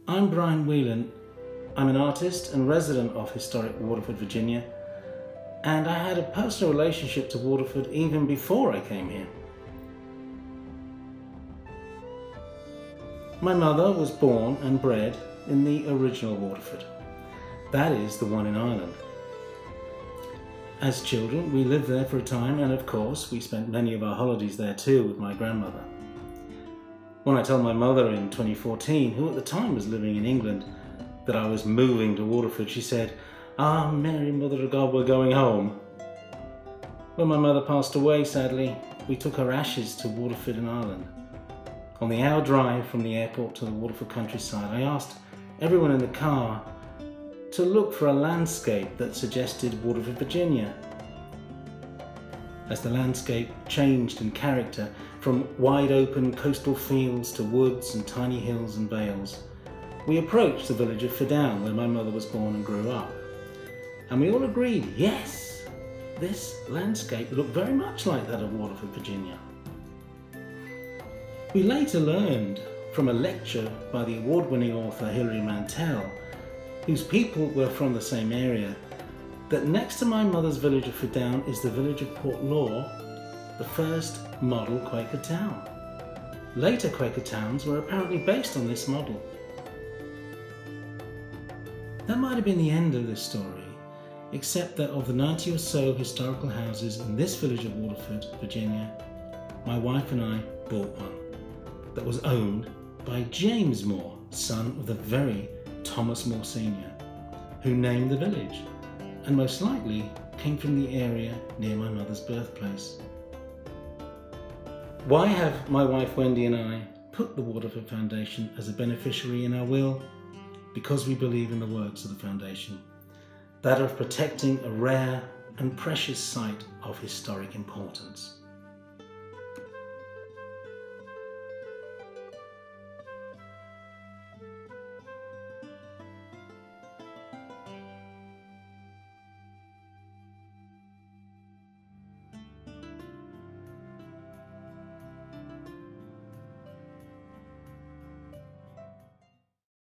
I'm Brian Whelan. I'm an artist and resident of historic Waterford, Virginia, and I had a personal relationship to Waterford even before I came here. My mother was born and bred in the original Waterford. That is the one in Ireland. As children, we lived there for a time, and of course, we spent many of our holidays there too with my grandmother. When I told my mother in 2014, who at the time was living in England, that I was moving to Waterford, she said, "Ah, Mary, Mother of God, we're going home." When my mother passed away, sadly, we took her ashes to Waterford in Ireland. On the hour drive from the airport to the Waterford countryside, I asked everyone in the car to look for a landscape that suggested Waterford, Virginia. As the landscape changed in character from wide open coastal fields to woods and tiny hills and vales, we approached the village of Whelan, where my mother was born and grew up. And we all agreed, yes, this landscape looked very much like that of Waterford, Virginia. We later learned from a lecture by the award-winning author Hilary Mantel, whose people were from the same area, that next to my mother's village of Whelan is the village of Portlaw, the first model Quaker town. Later Quaker towns were apparently based on this model. That might have been the end of this story, except that of the 90 or so historical houses in this village of Waterford, Virginia, my wife and I bought one that was owned by James Moore, son of the very Thomas Moore Sr., who named the village, and most likely came from the area near my mother's birthplace. Why have my wife Wendy and I put the Waterford Foundation as a beneficiary in our will? Because we believe in the words of the Foundation, that of protecting a rare and precious site of historic importance.